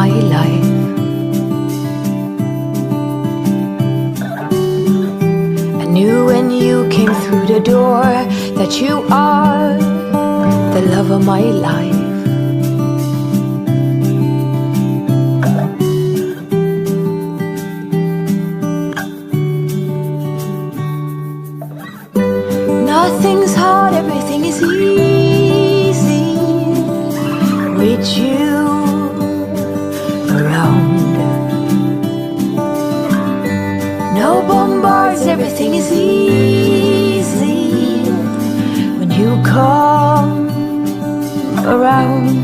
my life. I knew when you came through the door that you are the love of my life. Nothing's hard, everything is easy with you around. No bombards, everything is easy when you come around.